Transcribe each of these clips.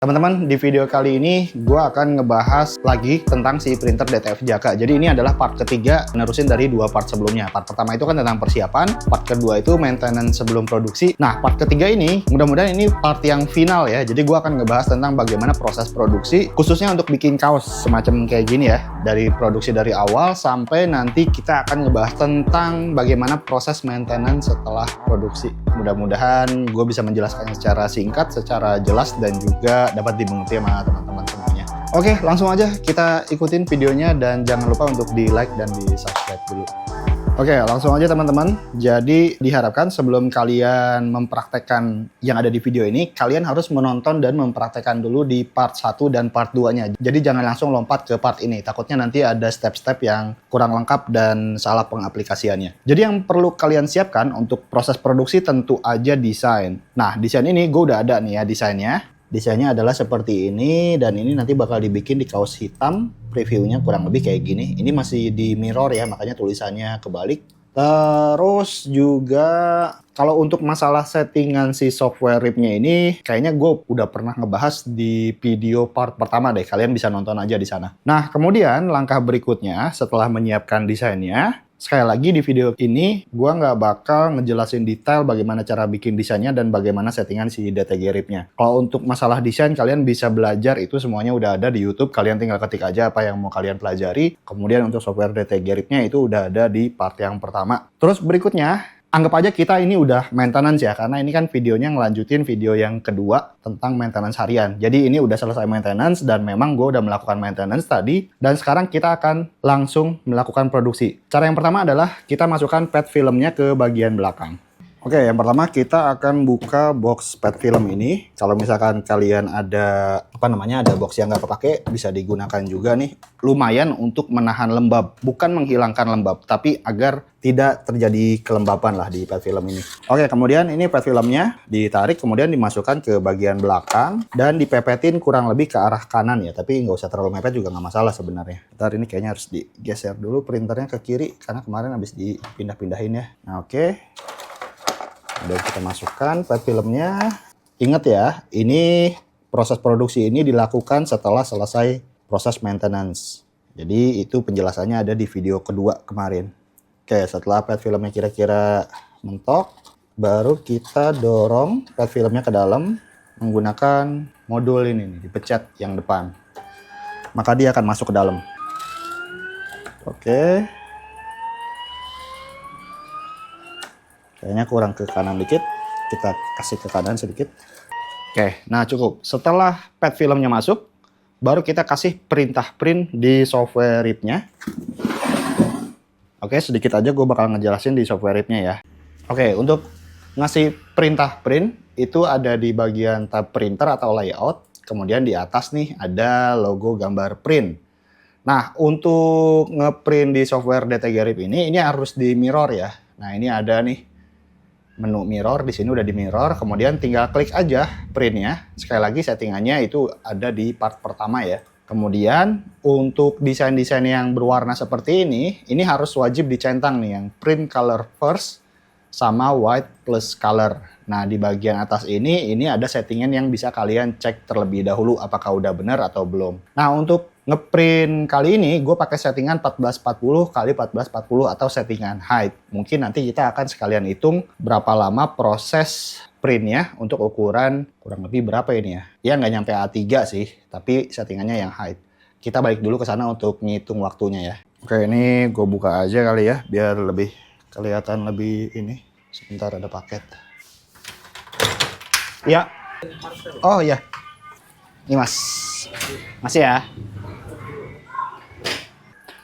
Teman-teman, di video kali ini gue akan ngebahas lagi tentang si printer DTF Jaka. Jadi ini adalah part ketiga nerusin dari dua part sebelumnya. Part pertama itu kan tentang persiapan, part kedua itu maintenance sebelum produksi. Nah, part ketiga ini mudah-mudahan ini part yang final ya. Jadi gue akan ngebahas tentang bagaimana proses produksi, khususnya untuk bikin kaos semacam kayak gini ya. Dari produksi dari awal sampai nanti kita akan ngebahas tentang bagaimana proses maintenance setelah produksi. Mudah-mudahan gue bisa menjelaskannya secara singkat, secara jelas, dan juga dapat dimengerti sama teman-teman semuanya. Oke, langsung aja kita ikutin videonya dan jangan lupa untuk di like dan di subscribe dulu. Oke, langsung aja teman-teman. Jadi diharapkan sebelum kalian mempraktekkan yang ada di video ini, kalian harus menonton dan mempraktekkan dulu di part 1 dan part 2-nya. Jadi jangan langsung lompat ke part ini. Takutnya nanti ada step-step yang kurang lengkap dan salah pengaplikasiannya. Jadi yang perlu kalian siapkan untuk proses produksi tentu aja desain. Nah, desain ini gue udah ada nih ya desainnya. Desainnya adalah seperti ini, dan ini nanti bakal dibikin di kaos hitam. Previewnya kurang lebih kayak gini. Ini masih di mirror ya, makanya tulisannya kebalik. Terus juga kalau untuk masalah settingan si software RIP-nya ini, kayaknya gue udah pernah ngebahas di video part pertama deh. Kalian bisa nonton aja di sana. Nah, kemudian langkah berikutnya setelah menyiapkan desainnya, sekali lagi di video ini, gue nggak bakal ngejelasin detail bagaimana cara bikin desainnya dan bagaimana settingan si DTG RIP-nya. Kalau untuk masalah desain, kalian bisa belajar, itu semuanya udah ada di YouTube. Kalian tinggal ketik aja apa yang mau kalian pelajari. Kemudian untuk software DTG RIP-nya itu udah ada di part yang pertama. Terus berikutnya, anggap aja kita ini udah maintenance ya, karena ini kan videonya ngelanjutin video yang kedua tentang maintenance harian. Jadi ini udah selesai maintenance dan memang gue udah melakukan maintenance tadi, dan sekarang kita akan langsung melakukan produksi. Cara yang pertama adalah kita masukkan pad filmnya ke bagian belakang. Oke, yang pertama kita akan buka box pad film ini. Kalau misalkan kalian ada ada box yang nggak kepake, bisa digunakan juga nih. Lumayan untuk menahan lembab, bukan menghilangkan lembab, tapi agar tidak terjadi kelembapan lah di pad film ini. Oke, kemudian ini pad filmnya ditarik, kemudian dimasukkan ke bagian belakang dan dipepetin kurang lebih ke arah kanan ya. Tapi nggak usah terlalu mepet juga nggak masalah sebenarnya. Ntar ini kayaknya harus digeser dulu printernya ke kiri karena kemarin habis dipindah-pindahin ya. Nah, oke. Dan kita masukkan pad filmnya. Ingat ya, ini proses produksi ini dilakukan setelah selesai proses maintenance. Jadi itu penjelasannya ada di video kedua kemarin. Oke, setelah pad filmnya kira-kira mentok, baru kita dorong pad filmnya ke dalam menggunakan modul ini nih, dipencet yang depan. Maka dia akan masuk ke dalam. Oke. Kayaknya kurang ke kanan dikit, kita kasih ke kanan sedikit. Oke, nah cukup. Setelah pad filmnya masuk, baru kita kasih perintah print di software RIP-nya. Oke, sedikit aja gue bakal ngejelasin di software RIP-nya ya. Oke, untuk ngasih perintah print, itu ada di bagian tab printer atau layout. Kemudian di atas nih ada logo gambar print. Nah, untuk ngeprint di software DTG RIP ini harus di mirror ya. Nah, ini ada nih menu mirror, di sini udah di mirror, kemudian tinggal klik aja printnya. Sekali lagi settingannya itu ada di part pertama ya. Kemudian untuk desain-desain yang berwarna seperti ini harus wajib dicentang nih, yang print color first sama white plus color. Nah, di bagian atas ini ada settingan yang bisa kalian cek terlebih dahulu apakah udah benar atau belum. Nah, untuk ngeprint kali ini gue pakai settingan 1440 x 1440 atau settingan height. Mungkin nanti kita akan sekalian hitung berapa lama proses printnya untuk ukuran kurang lebih berapa ini ya. Ya nggak nyampe A3 sih, tapi settingannya yang height. Kita balik dulu ke sana untuk ngitung waktunya ya. Oke, ini gue buka aja kali ya biar lebih kelihatan lebih ini. Sebentar, ada paket. Ya. Oh ya. Ini mas. Masih ya.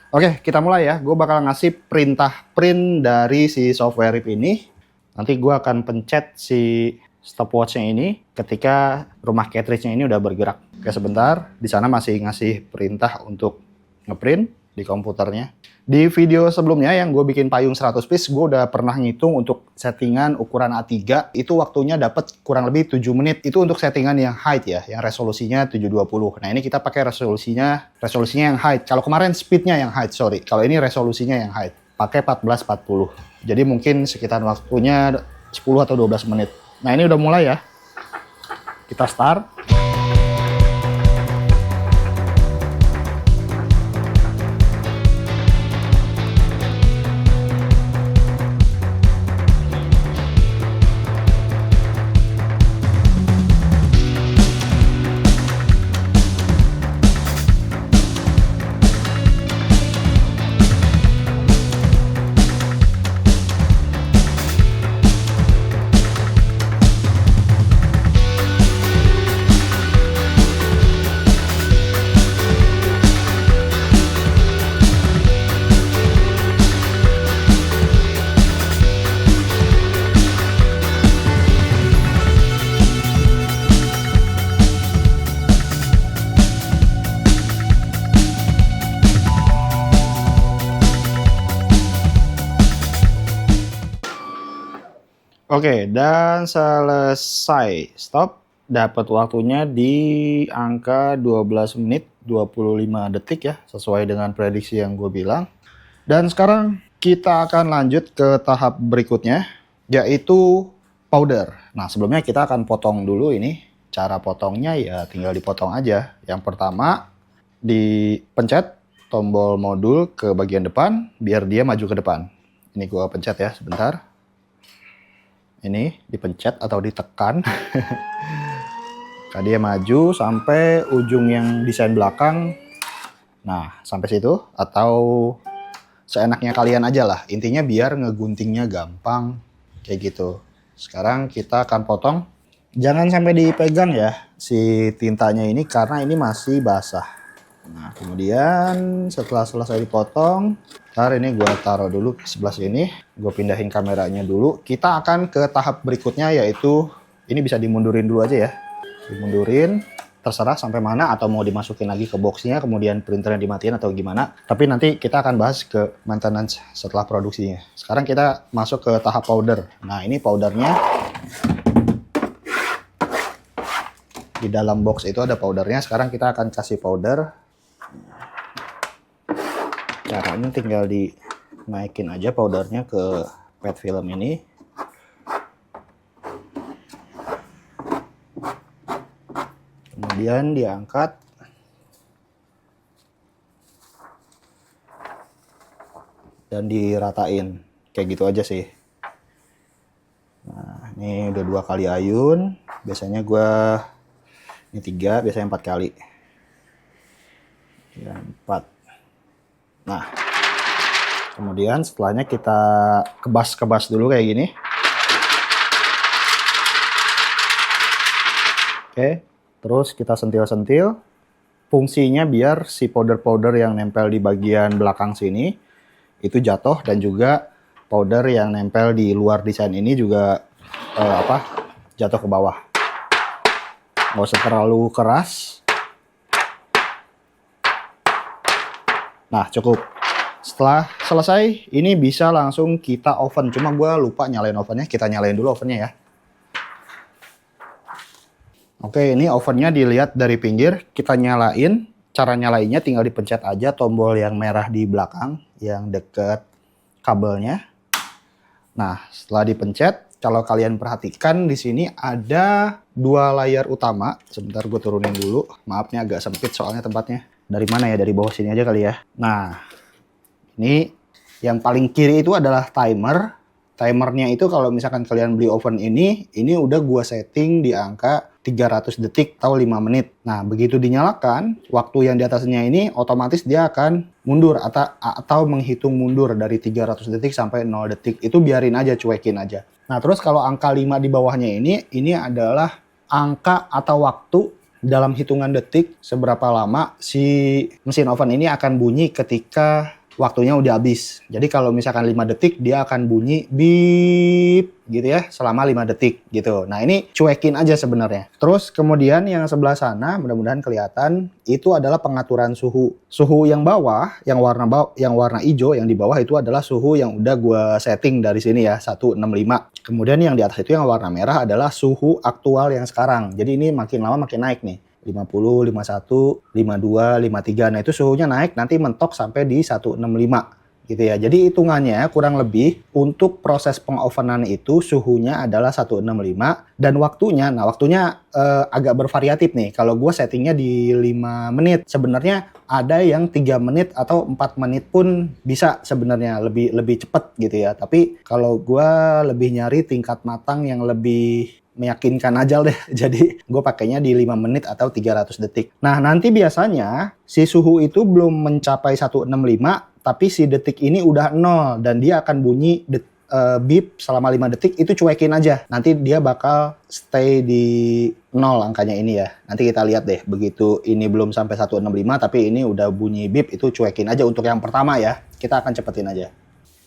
Oke, kita mulai ya. Gue bakal ngasih perintah print dari si software RIP ini. Nanti gue akan pencet si stopwatch-nya ini ketika rumah cartridge-nya ini udah bergerak. Oke, sebentar. Di sana masih ngasih perintah untuk ngeprint di komputernya. Di video sebelumnya yang gue bikin payung 100 piece, gue udah pernah ngitung untuk settingan ukuran A3. Itu waktunya dapat kurang lebih 7 menit. Itu untuk settingan yang height ya, yang resolusinya 720. Nah, ini kita pakai resolusinya yang height. Kalau kemarin speednya yang height, sorry. Kalau ini resolusinya yang height. Pakai 1440. Jadi mungkin sekitar waktunya 10 atau 12 menit. Nah, ini udah mulai ya. Kita start. Oke, dan selesai. Stop. Dapat waktunya di angka 12 menit 25 detik ya, sesuai dengan prediksi yang gue bilang. Dan sekarang kita akan lanjut ke tahap berikutnya, yaitu powder. Nah, sebelumnya kita akan potong dulu ini. Cara potongnya ya tinggal dipotong aja. Yang pertama, dipencet tombol modul ke bagian depan, biar dia maju ke depan. Ini gue pencet ya, sebentar. Ini dipencet atau ditekan. Dia maju sampai ujung yang desain belakang. Nah, sampai situ atau seenaknya kalian aja lah. Intinya biar ngeguntingnya gampang kayak gitu. Sekarang kita akan potong. Jangan sampai dipegang ya si tintanya ini karena ini masih basah. Nah, kemudian setelah selesai dipotong, ntar ini gue taruh dulu ke sebelah sini. Gue pindahin kameranya dulu. Kita akan ke tahap berikutnya, yaitu ini bisa dimundurin dulu aja ya. Dimundurin, terserah sampai mana, atau mau dimasukin lagi ke boxnya, kemudian printernya dimatiin atau gimana. Tapi nanti kita akan bahas ke maintenance setelah produksinya. Sekarang kita masuk ke tahap powder. Nah, ini powdernya. Di dalam box itu ada powdernya. Sekarang kita akan kasih powder. Caranya tinggal dinaikin aja powdernya ke pet film ini. Kemudian diangkat. Dan diratain. Kayak gitu aja sih. Nah, ini udah 2 kali ayun. Biasanya ini 3, biasanya 4 kali. Ya, 4. Nah, kemudian setelahnya kita kebas dulu kayak gini. Oke, terus kita sentil-sentil. Fungsinya biar si powder-powder yang nempel di bagian belakang sini itu jatuh, dan juga powder yang nempel di luar desain ini juga jatuh ke bawah. Nggak usah terlalu keras. Nah, cukup. Setelah selesai, ini bisa langsung kita oven. Cuma gue lupa nyalain ovennya. Kita nyalain dulu ovennya ya. Oke, ini ovennya dilihat dari pinggir. Kita nyalain. Cara nyalainnya tinggal dipencet aja tombol yang merah di belakang, yang deket kabelnya. Nah, setelah dipencet, kalau kalian perhatikan di sini ada 2 layar utama. Sebentar gue turunin dulu. Maafnya agak sempit soalnya tempatnya. Dari mana ya? Dari bawah sini aja kali ya. Nah, ini yang paling kiri itu adalah timer. Timernya itu kalau misalkan kalian beli oven ini udah gua setting di angka 300 detik atau 5 menit. Nah, begitu dinyalakan, waktu yang di atasnya ini otomatis dia akan mundur atau menghitung mundur dari 300 detik sampai 0 detik. Itu biarin aja, cuekin aja. Nah, terus kalau angka 5 di bawahnya ini adalah angka atau waktu dalam hitungan detik seberapa lama si mesin oven ini akan bunyi ketika waktunya udah habis. Jadi kalau misalkan 5 detik dia akan bunyi beep gitu ya selama 5 detik gitu. Nah, ini cuekin aja sebenarnya. Terus kemudian yang sebelah sana mudah-mudahan kelihatan itu adalah pengaturan suhu. Suhu yang bawah, yang warna hijau yang di bawah itu adalah suhu yang udah gua setting dari sini ya, 165. Kemudian yang di atas itu yang warna merah adalah suhu aktual yang sekarang. Jadi ini makin lama makin naik nih. 50, 51, 52, 53. Nah, itu suhunya naik nanti mentok sampai di 165 gitu ya. Jadi hitungannya kurang lebih untuk proses pengovenan itu suhunya adalah 165 dan waktunya agak bervariatif nih. Kalau gue settingnya di 5 menit. Sebenarnya ada yang 3 menit atau 4 menit pun bisa sebenarnya lebih cepat gitu ya. Tapi kalau gue lebih nyari tingkat matang yang lebih meyakinkan aja deh. Jadi gue pakainya di 5 menit atau 300 detik. Nah, nanti biasanya si suhu itu belum mencapai 165, tapi si detik ini udah 0 dan dia akan bunyi beep selama 5 detik. Itu cuekin aja. Nanti dia bakal stay di 0 angkanya ini ya. Nanti kita lihat deh, begitu ini belum sampai 165 tapi ini udah bunyi beep, itu cuekin aja untuk yang pertama ya. Kita akan cepetin aja.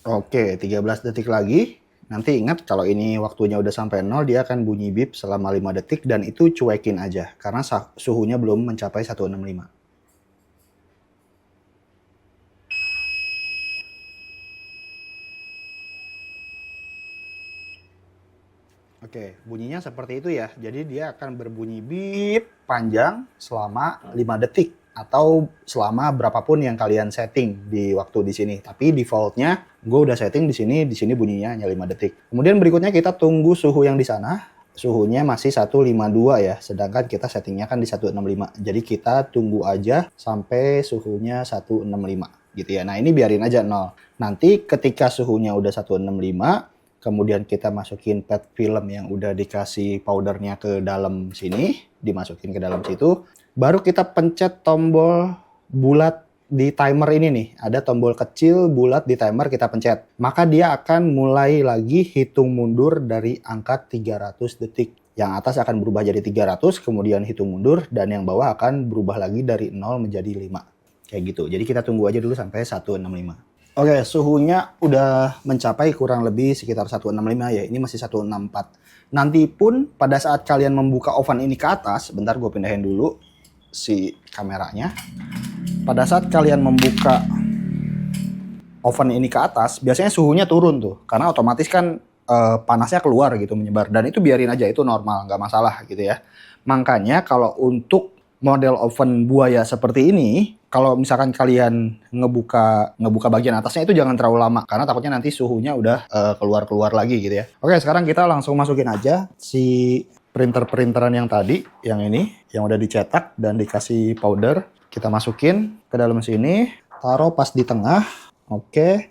Oke, 13 detik lagi. Nanti ingat kalau ini waktunya udah sampai 0, dia akan bunyi beep selama 5 detik dan itu cuekin aja karena suhunya belum mencapai 165. Oke, bunyinya seperti itu ya. Jadi dia akan berbunyi bip panjang selama 5 detik atau selama berapapun yang kalian setting di waktu di sini. Tapi defaultnya gue udah setting di sini bunyinya hanya 5 detik. Kemudian berikutnya kita tunggu suhu yang di sana. Suhunya masih 152 ya, sedangkan kita settingnya kan di 165. Jadi kita tunggu aja sampai suhunya 165 gitu ya. Nah ini biarin aja 0. Nanti ketika suhunya udah 165, kemudian kita masukin pet film yang udah dikasih powdernya ke dalam sini, dimasukin ke dalam situ. Baru kita pencet tombol bulat di timer ini nih, ada tombol kecil bulat di timer kita pencet. Maka dia akan mulai lagi hitung mundur dari angka 300 detik. Yang atas akan berubah jadi 300, kemudian hitung mundur, dan yang bawah akan berubah lagi dari 0 menjadi 5. Kayak gitu. Jadi kita tunggu aja dulu sampai 165. Oke, suhunya udah mencapai kurang lebih sekitar 165 ya. Ini masih 164. Nanti pun pada saat kalian membuka oven ini ke atas, bentar gue pindahin dulu si kameranya. Pada saat kalian membuka oven ini ke atas, biasanya suhunya turun tuh. Karena otomatis kan panasnya keluar gitu, menyebar. Dan itu biarin aja, itu normal, nggak masalah gitu ya. Makanya kalau untuk model oven buaya seperti ini, kalau misalkan kalian ngebuka bagian atasnya itu jangan terlalu lama. Karena takutnya nanti suhunya udah keluar-keluar lagi gitu ya. Oke, sekarang kita langsung masukin aja si printer-printeran yang tadi, yang ini, yang udah dicetak dan dikasih powder. Kita masukin ke dalam sini, taruh pas di tengah. Oke.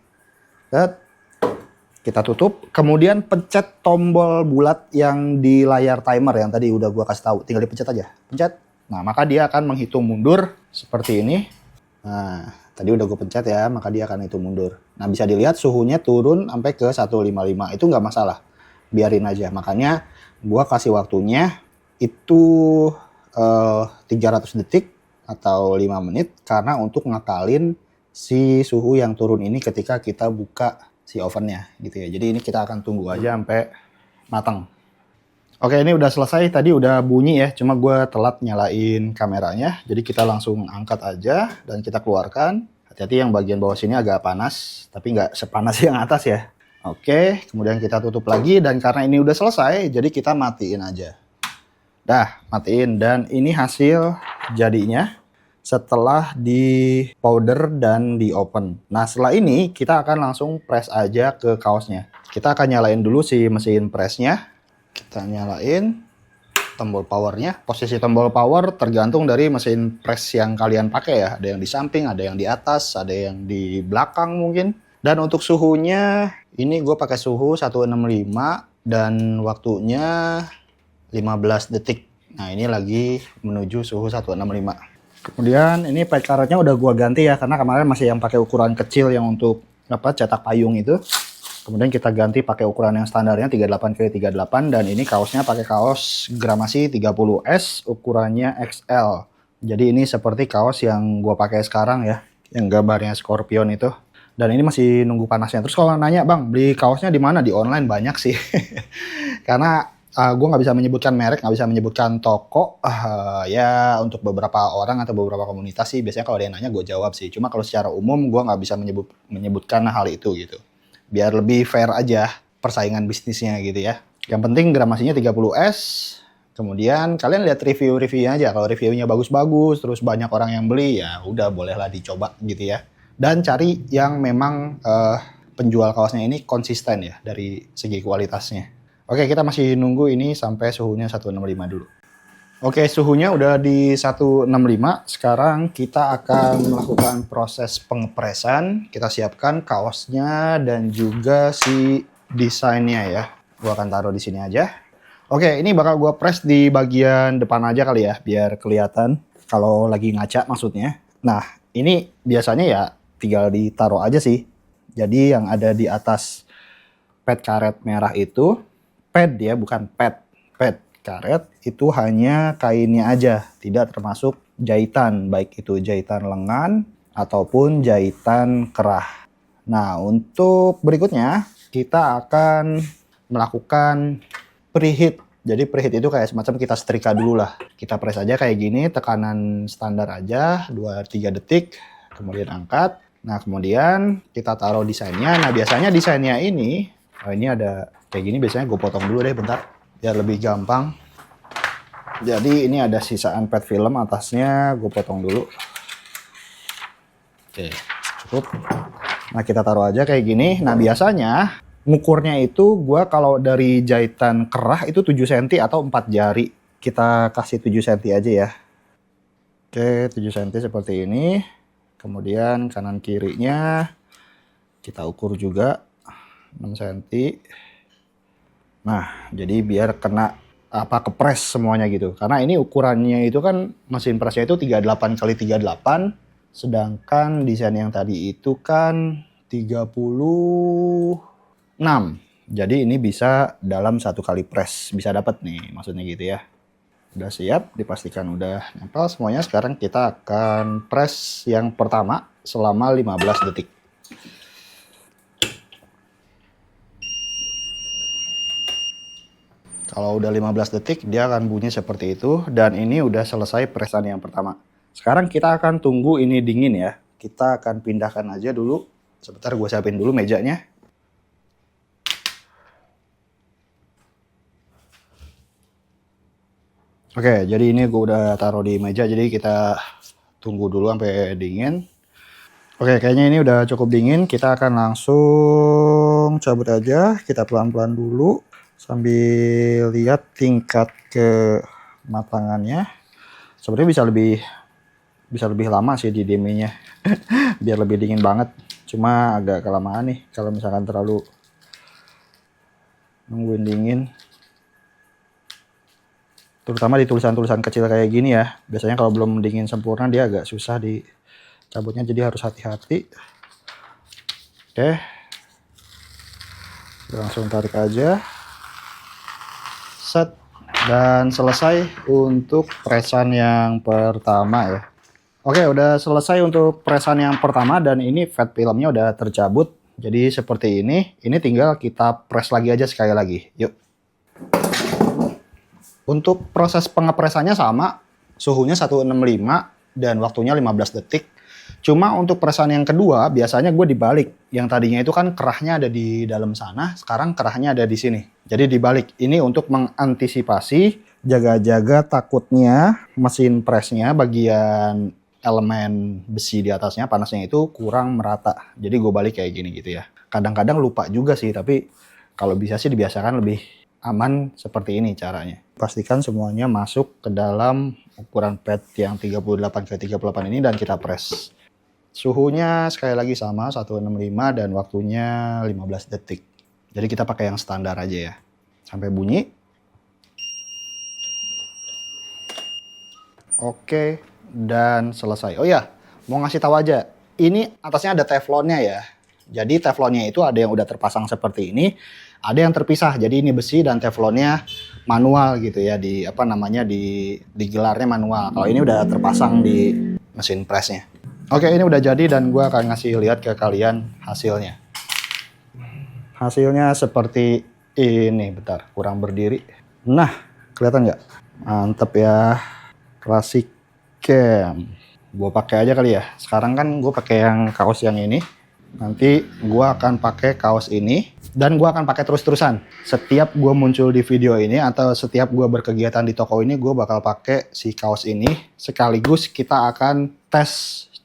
Kita tutup, kemudian pencet tombol bulat yang di layar timer yang tadi udah gua kasih tahu. Tinggal dipencet aja. Pencet. Nah, maka dia akan menghitung mundur seperti ini. Nah, tadi udah gue pencet ya, maka dia akan hitung mundur. Nah, bisa dilihat suhunya turun sampai ke 155. Itu nggak masalah. Biarin aja. Makanya gua kasih waktunya itu 300 detik atau 5 menit karena untuk ngakalin si suhu yang turun ini ketika kita buka si ovennya gitu ya. Jadi ini kita akan tunggu aja sampai matang. Oke, ini udah selesai, tadi udah bunyi ya, cuma gue telat nyalain kameranya. Jadi kita langsung angkat aja dan kita keluarkan. Hati-hati yang bagian bawah sini agak panas, tapi nggak sepanas yang atas ya. Oke, kemudian kita tutup lagi dan karena ini udah selesai, jadi kita matiin aja. Dah, matiin dan ini hasil jadinya setelah di powder dan di open. Nah, setelah ini kita akan langsung press aja ke kaosnya. Kita akan nyalain dulu si mesin pressnya. Kita nyalain tombol powernya. Posisi tombol power tergantung dari mesin press yang kalian pakai ya. Ada yang di samping, ada yang di atas, ada yang di belakang mungkin. Dan untuk suhunya, ini gue pakai suhu 165 dan waktunya 15 detik. Nah, ini lagi menuju suhu 165. Kemudian ini pad karetnya udah gua ganti ya, karena kemarin masih yang pakai ukuran kecil yang untuk cetak payung itu. Kemudian kita ganti pakai ukuran yang standarnya 38x38 dan ini kaosnya pakai kaos Gramasi 30S ukurannya XL. Jadi ini seperti kaos yang gua pakai sekarang ya, yang gambarnya Scorpion itu. Dan ini masih nunggu panasnya. Terus kalau nanya, "Bang, beli kaosnya di mana?" Di online banyak sih. Karena gue nggak bisa menyebutkan merek, nggak bisa menyebutkan toko. Ya untuk beberapa orang atau beberapa komunitas sih biasanya kalau ada yang nanya gue jawab sih. Cuma kalau secara umum gue nggak bisa menyebutkan hal itu gitu. Biar lebih fair aja persaingan bisnisnya gitu ya. Yang penting Gramasinya 30S. Kemudian kalian lihat review-reviewnya aja. Kalau reviewnya bagus-bagus, terus banyak orang yang beli, ya udah bolehlah dicoba gitu ya. Dan cari yang memang penjual kaosnya ini konsisten ya dari segi kualitasnya. Oke, kita masih nunggu ini sampai suhunya 165 dulu. Oke, suhunya udah di 165. Sekarang kita akan melakukan proses pengepresan. Kita siapkan kaosnya dan juga si desainnya ya. Gua akan taruh di sini aja. Oke, ini bakal gua press di bagian depan aja kali ya, biar kelihatan kalau lagi ngaca maksudnya. Nah, ini biasanya ya tinggal ditaruh aja sih. Jadi yang ada di atas pad karet merah itu, pad ya, bukan pad karet itu hanya kainnya aja, tidak termasuk jahitan, baik itu jahitan lengan ataupun jahitan kerah. Nah, untuk berikutnya kita akan melakukan preheat. Jadi preheat itu kayak semacam kita setrika dulu lah. Kita press aja kayak gini, tekanan standar aja 2-3 detik, kemudian angkat. Nah, kemudian kita taruh desainnya. Nah, biasanya desainnya ini ada kayak gini, biasanya gue potong dulu deh bentar. biar lebih gampang. Jadi ini ada sisaan pet film atasnya, gue potong dulu. Oke, cukup. Nah, kita taruh aja kayak gini. Nah, biasanya ngukurnya itu gue kalau dari jahitan kerah itu 7 cm atau 4 jari. Kita kasih 7 cm aja ya. Oke, 7 cm seperti ini. Kemudian kanan kirinya kita ukur juga 6 cm. Nah, jadi biar kena kepres semuanya gitu. Karena ini ukurannya itu kan mesin presnya itu 38 kali 38, sedangkan desain yang tadi itu kan 36. Jadi ini bisa dalam 1 kali press bisa dapat nih, maksudnya gitu ya. Udah siap, dipastikan udah nempel semuanya. Sekarang kita akan press yang pertama selama 15 detik. Kalau udah 15 detik, dia akan bunyi seperti itu. Dan ini udah selesai presan yang pertama. Sekarang kita akan tunggu ini dingin ya. Kita akan pindahkan aja dulu. Sebentar gue siapin dulu mejanya. Oke, jadi ini gue udah taruh di meja. Jadi kita tunggu dulu sampai dingin. Oke, kayaknya ini udah cukup dingin. Kita akan langsung cabut aja. Kita pelan-pelan dulu. Sambil lihat tingkat kematangannya. Sebenarnya bisa lebih lama sih di deminya. Biar lebih dingin banget. Cuma agak kelamaan nih kalau misalkan terlalu nungguin dingin. Terutama di tulisan-tulisan kecil kayak gini ya. Biasanya kalau belum dingin sempurna dia agak susah dicabutnya, jadi harus hati-hati. Oke. Langsung tarik aja. Set. Dan selesai untuk presan yang pertama ya. Oke, udah selesai untuk presan yang pertama dan ini fat filmnya udah tercabut. Jadi seperti ini tinggal kita press lagi aja sekali lagi. Yuk. Untuk proses pengepresannya sama, suhunya 165 dan waktunya 15 detik. Cuma untuk presan yang kedua biasanya gue dibalik. Yang tadinya itu kan kerahnya ada di dalam sana, sekarang kerahnya ada di sini. Jadi dibalik. Ini untuk mengantisipasi jaga-jaga takutnya mesin presnya bagian elemen besi di atasnya panasnya itu kurang merata. Jadi gue balik kayak gini gitu ya. Kadang-kadang lupa juga sih, tapi kalau bisa sih dibiasakan lebih aman seperti ini caranya. Pastikan semuanya masuk ke dalam ukuran pad yang 38x38 ini dan kita press. Suhunya sekali lagi sama 165 dan waktunya 15 detik. Jadi kita pakai yang standar aja ya. Sampai bunyi. Oke, dan selesai. Oh ya, mau ngasih tahu aja. Ini atasnya ada teflonnya ya. Jadi teflonnya itu ada yang udah terpasang seperti ini, ada yang terpisah. Jadi ini besi dan teflonnya manual gitu ya, di gelarnya manual. Kalau ini udah terpasang di mesin pressnya. Oke, ini udah jadi dan gue akan ngasih lihat ke kalian hasilnya. Hasilnya seperti ini. Bentar, kurang berdiri. Nah, kelihatan nggak? Mantep ya. Classic Cam. Gue pakai aja kali ya. Sekarang kan gue pakai yang kaos yang ini. Nanti gue akan pakai kaos ini. Dan gue akan pakai terus-terusan. Setiap gue muncul di video ini atau setiap gue berkegiatan di toko ini, gue bakal pakai si kaos ini. Sekaligus kita akan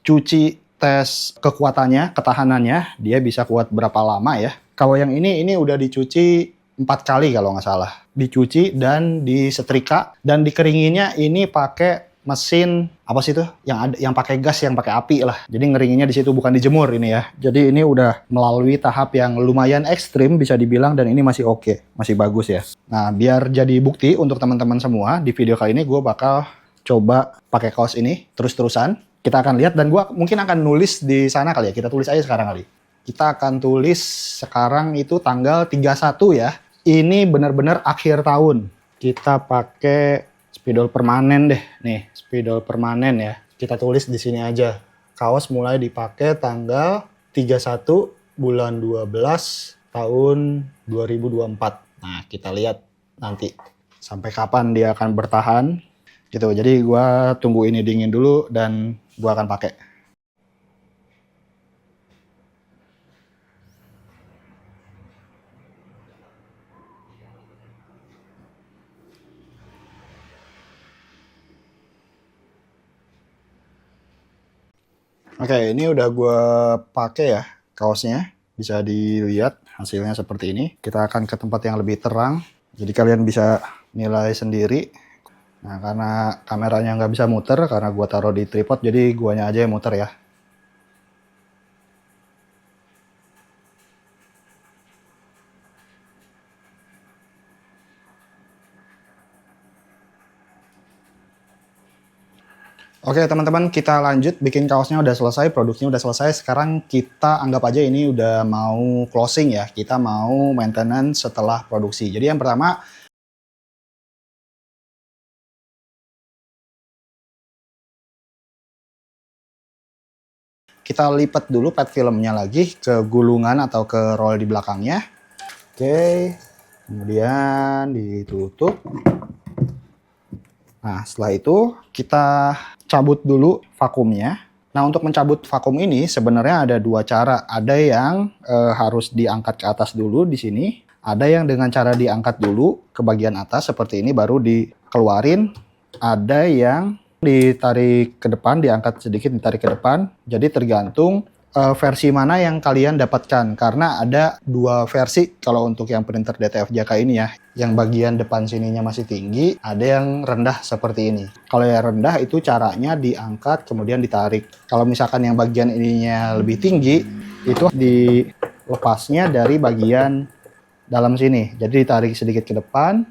cuci, tes kekuatannya, ketahanannya, dia bisa kuat berapa lama ya. Kalau yang ini udah dicuci 4 kali kalau nggak salah. Dicuci dan disetrika dan dikeringinnya ini pakai mesin apa sih tuh? Yang pakai gas, yang pakai api lah. Jadi ngeringinnya di situ, bukan dijemur ini ya. Jadi ini udah melalui tahap yang lumayan ekstrim bisa dibilang dan ini masih oke, masih bagus ya. Nah, biar jadi bukti untuk teman-teman semua, di video kali ini gue bakal coba pakai kaos ini terus-terusan. Kita akan lihat dan gue mungkin akan nulis di sana kali ya. Kita tulis aja sekarang kali. Kita akan tulis sekarang itu tanggal 31 ya. Ini benar-benar akhir tahun. Kita pakai spidol permanen deh. Nih, spidol permanen ya. Kita tulis di sini aja. Kaos mulai dipakai tanggal 31 bulan 12 tahun 2024. Nah, kita lihat nanti sampai kapan dia akan bertahan. Gitu. Jadi gua tunggu ini dingin dulu dan gua akan pakai. Oke, ini udah gue pakai ya kaosnya. Bisa dilihat hasilnya seperti ini. Kita akan ke tempat yang lebih terang. Jadi kalian bisa nilai sendiri. Nah, karena kameranya nggak bisa muter, karena gue taruh di tripod, jadi guanya aja yang muter ya. Oke teman-teman, kita lanjut. Bikin kaosnya udah selesai, produksinya udah selesai. Sekarang kita anggap aja ini udah mau closing ya. Kita mau maintenance setelah produksi. Jadi yang pertama, kita lipat dulu pet filmnya lagi ke gulungan atau ke roll di belakangnya. Oke, kemudian ditutup. Nah, setelah itu kita cabut dulu vakumnya. Nah, untuk mencabut vakum ini sebenarnya ada dua cara. Ada yang harus diangkat ke atas dulu di sini. Ada yang dengan cara diangkat dulu ke bagian atas seperti ini baru dikeluarin. Ada yang ditarik ke depan, diangkat sedikit, ditarik ke depan. Jadi tergantung versi mana yang kalian dapatkan, karena ada dua versi kalau untuk yang printer DTF Jaka ini ya. Yang bagian depan sininya masih tinggi, ada yang rendah seperti ini. Kalau yang rendah itu caranya diangkat kemudian ditarik. Kalau misalkan yang bagian ininya lebih tinggi, itu dilepasnya dari bagian dalam sini. Jadi ditarik sedikit ke depan,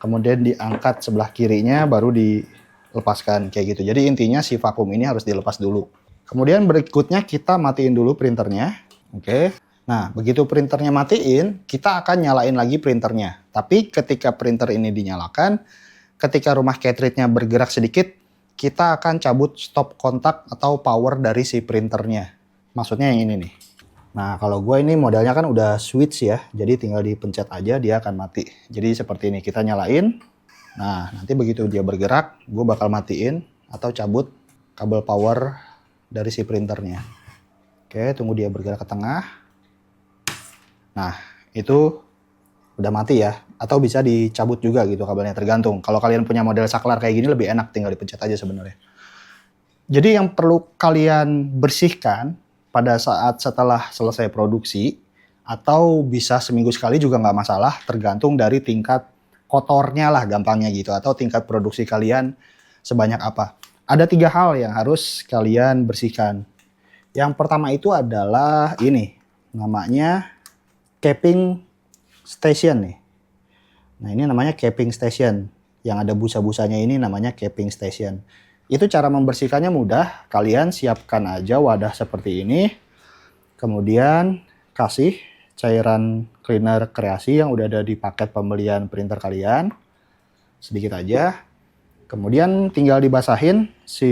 kemudian diangkat sebelah kirinya baru dilepaskan kayak gitu. Jadi intinya si vakum ini harus dilepas dulu. Kemudian berikutnya kita matiin dulu printernya. Oke. Nah, begitu printernya matiin, kita akan nyalain lagi printernya. Tapi ketika printer ini dinyalakan, ketika rumah cartridge-nya bergerak sedikit, kita akan cabut stop kontak atau power dari si printernya. Maksudnya yang ini nih. Nah, kalau gue ini modelnya kan udah switch ya. Jadi tinggal dipencet aja dia akan mati. Jadi seperti ini, kita nyalain. Nah, nanti begitu dia bergerak, gue bakal matiin atau cabut kabel power dari si printernya. Oke, tunggu dia bergerak ke tengah. Nah, itu udah mati ya. Atau bisa dicabut juga gitu kabelnya, tergantung. Kalau kalian punya model saklar kayak gini lebih enak, tinggal dipencet aja sebenarnya. Jadi yang perlu kalian bersihkan pada saat setelah selesai produksi, atau bisa seminggu sekali juga nggak masalah, tergantung dari tingkat kotornya lah gampangnya gitu, atau tingkat produksi kalian sebanyak apa. Ada 3 hal yang harus kalian bersihkan. Yang pertama itu adalah ini, namanya capping station nih. Nah, ini namanya capping station. Yang ada busa-busanya ini namanya capping station. Itu cara membersihkannya mudah. Kalian siapkan aja wadah seperti ini. Kemudian kasih cairan cleaner kreasi yang udah ada di paket pembelian printer kalian. Sedikit aja. Kemudian tinggal dibasahin si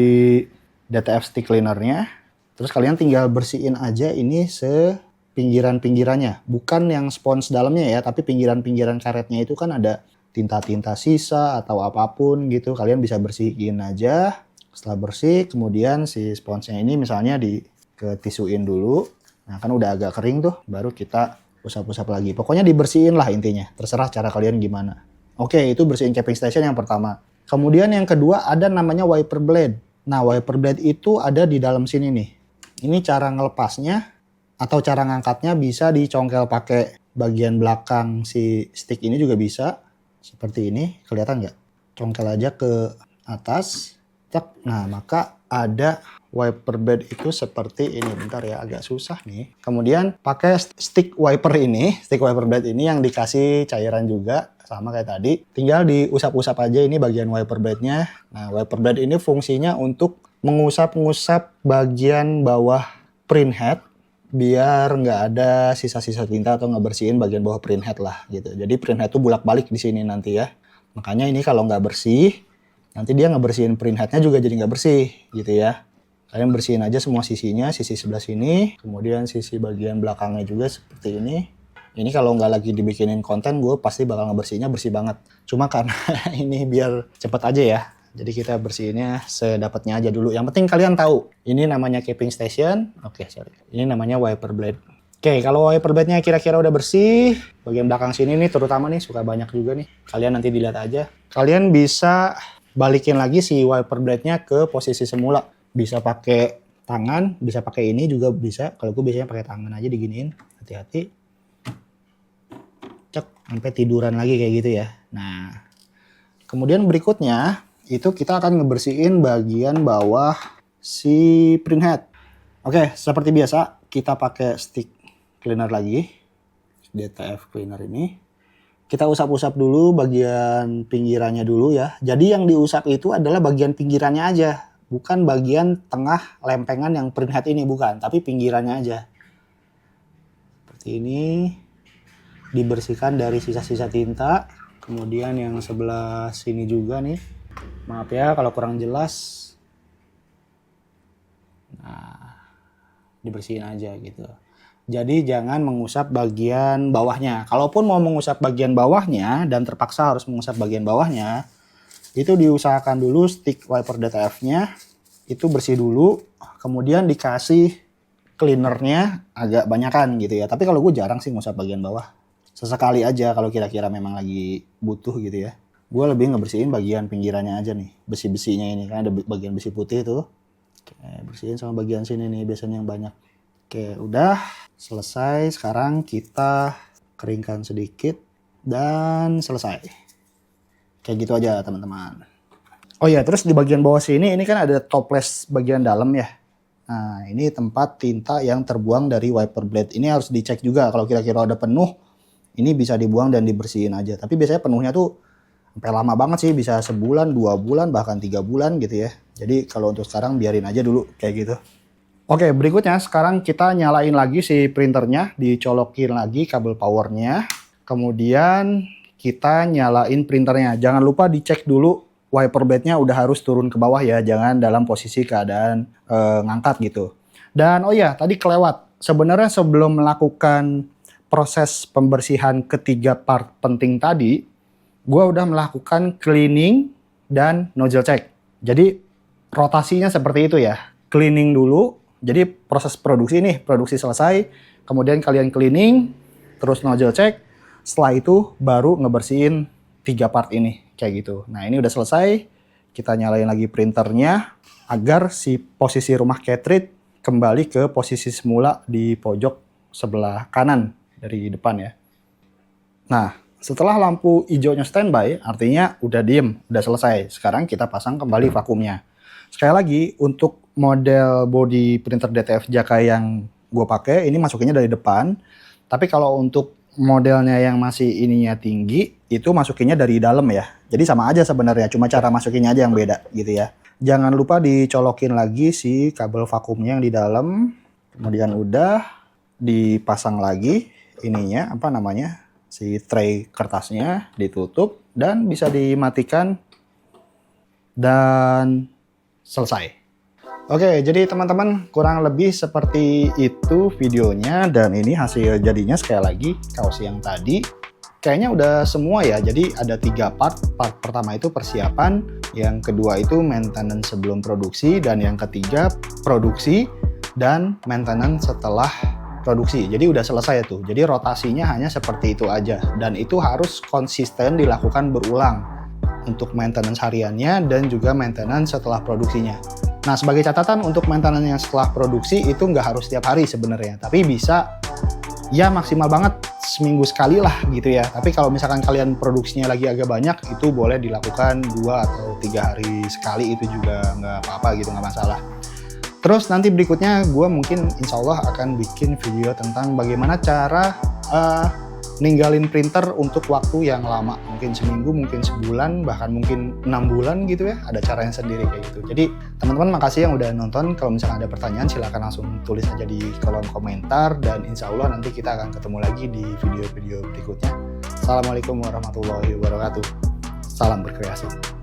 DTF stick cleanernya. Terus kalian tinggal bersihin aja ini sepinggiran-pinggirannya. Bukan yang spons dalamnya ya, tapi pinggiran-pinggiran karetnya itu kan ada tinta-tinta sisa atau apapun gitu. Kalian bisa bersihin aja. Setelah bersih, kemudian si sponsnya ini misalnya ketisuin dulu. Nah, kan udah agak kering tuh, baru kita usap-usap lagi. Pokoknya dibersihin lah intinya. Terserah cara kalian gimana. Oke, itu bersihin capping station yang pertama. Kemudian yang kedua ada namanya wiper blade. Nah, wiper blade itu ada di dalam sini nih. Ini cara ngelepasnya atau cara ngangkatnya bisa dicongkel pakai bagian belakang si stick ini juga bisa. Seperti ini, kelihatan nggak? Congkel aja ke atas. Cek. Nah, maka ada wiper blade itu seperti ini. Bentar ya, agak susah nih. Kemudian pakai stick wiper blade ini yang dikasih cairan juga. Sama kayak tadi, tinggal diusap-usap aja ini bagian wiper blade-nya. Nah, wiper blade ini fungsinya untuk mengusap-ngusap bagian bawah print head biar nggak ada sisa-sisa tinta atau ngebersihin bagian bawah print head lah gitu. Jadi print head tuh bolak-balik di sini nanti ya. Makanya ini kalau nggak bersih, nanti dia ngebersihin print head-nya juga jadi nggak bersih gitu ya. Kalian bersihin aja semua sisinya, sisi sebelah sini, kemudian sisi bagian belakangnya juga seperti ini. Ini kalau nggak lagi dibikinin konten, gue pasti bakal ngebersihinnya bersih banget. Cuma karena ini biar cepet aja ya. Jadi kita bersihinnya sedapatnya aja dulu. Yang penting kalian tahu, ini namanya capping station. Oke, sorry. Ini namanya wiper blade. Oke, kalau wiper blade-nya kira-kira udah bersih, bagian belakang sini nih terutama nih suka banyak juga nih. Kalian nanti dilihat aja. Kalian bisa balikin lagi si wiper blade-nya ke posisi semula. Bisa pakai tangan, bisa pakai ini juga bisa. Kalau gue biasanya pakai tangan aja diginiin, hati-hati. Cek, sampai tiduran lagi kayak gitu ya. Nah, kemudian berikutnya itu kita akan ngebersihin bagian bawah si printhead. Oke, seperti biasa kita pakai stick cleaner lagi, DTF cleaner ini. Kita usap-usap dulu bagian pinggirannya dulu ya. Jadi yang diusap itu adalah bagian pinggirannya aja. Bukan bagian tengah lempengan yang printhead ini, bukan. Tapi pinggirannya aja. Seperti ini. Dibersihkan dari sisa-sisa tinta. Kemudian yang sebelah sini juga nih. Maaf ya kalau kurang jelas. Nah, dibersihin aja gitu. Jadi jangan mengusap bagian bawahnya. Kalaupun mau mengusap bagian bawahnya dan terpaksa harus mengusap bagian bawahnya, itu diusahakan dulu stick wiper DTF-nya itu bersih dulu, kemudian dikasih cleanernya agak banyakan gitu ya. Tapi kalau gue jarang sih ngusap bagian bawah. Sesekali aja kalau kira-kira memang lagi butuh gitu ya. Gue lebih ngebersihin bagian pinggirannya aja nih, besi-besinya ini kan ada bagian besi putih tuh. Oke, bersihin sama bagian sini nih biasanya yang banyak. Oke, udah selesai. Sekarang kita keringkan sedikit dan selesai. Kayak gitu aja teman-teman. Oh ya, terus di bagian bawah sini ini kan ada toples bagian dalam ya. Nah, ini tempat tinta yang terbuang dari wiper blade. Ini harus dicek juga kalau kira-kira ada penuh. Ini bisa dibuang dan dibersihin aja. Tapi biasanya penuhnya tuh sampai lama banget sih, bisa sebulan, 2 bulan, bahkan 3 bulan gitu ya. Jadi kalau untuk sekarang biarin aja dulu kayak gitu. Oke, berikutnya sekarang kita nyalain lagi si printernya, dicolokin lagi kabel powernya. Kemudian kita nyalain printernya. Jangan lupa dicek dulu wiper blade-nya udah harus turun ke bawah ya, jangan dalam posisi keadaan ngangkat gitu. Dan oh ya, tadi kelewat. Sebenarnya sebelum melakukan proses pembersihan ketiga part penting tadi, gue udah melakukan cleaning dan nozzle check. Jadi rotasinya seperti itu ya. Cleaning dulu. Jadi proses produksi nih, produksi selesai, kemudian kalian cleaning, terus nozzle check, setelah itu baru ngebersihin 3 part ini, kayak gitu. Nah ini udah selesai, kita nyalain lagi printernya, agar si posisi rumah cartridge kembali ke posisi semula di pojok sebelah kanan dari depan ya. Nah setelah lampu hijaunya standby, artinya udah diem, udah selesai. Sekarang kita pasang kembali vakumnya. Sekali lagi, untuk model body printer DTF Jaka yang gue pakai, ini masukinnya dari depan. Tapi kalau untuk modelnya yang masih ininya tinggi, itu masukinnya dari dalam ya. Jadi sama aja sebenarnya, cuma cara masukinnya aja yang beda gitu ya. Jangan lupa dicolokin lagi si kabel vakumnya yang di dalam. Kemudian udah dipasang lagi ininya, apa namanya, si tray kertasnya ditutup dan bisa dimatikan dan selesai. Oke, jadi teman-teman kurang lebih seperti itu videonya, dan ini hasil jadinya sekali lagi kaos yang tadi kayaknya udah semua ya. Jadi ada 3 part. Part pertama itu persiapan, yang kedua itu maintenance sebelum produksi, dan yang ketiga produksi dan maintenance setelah produksi. Jadi udah selesai tuh. Jadi rotasinya hanya seperti itu aja, dan itu harus konsisten dilakukan berulang untuk maintenance hariannya dan juga maintenance setelah produksinya. Nah, sebagai catatan untuk maintenance yang setelah produksi itu nggak harus setiap hari sebenarnya, tapi bisa ya maksimal banget seminggu sekali lah gitu ya. Tapi kalau misalkan kalian produksinya lagi agak banyak, itu boleh dilakukan 2 atau 3 hari sekali, itu juga nggak apa-apa gitu, nggak masalah. Terus nanti berikutnya gue mungkin insya Allah akan bikin video tentang bagaimana cara ninggalin printer untuk waktu yang lama, mungkin seminggu, mungkin sebulan, bahkan mungkin 6 bulan gitu ya. Ada caranya sendiri kayak gitu. Jadi teman-teman makasih yang udah nonton. Kalau misalkan ada pertanyaan silahkan langsung tulis aja di kolom komentar, dan insya Allah nanti kita akan ketemu lagi di video-video berikutnya. Assalamualaikum warahmatullahi wabarakatuh. Salam berkreasi.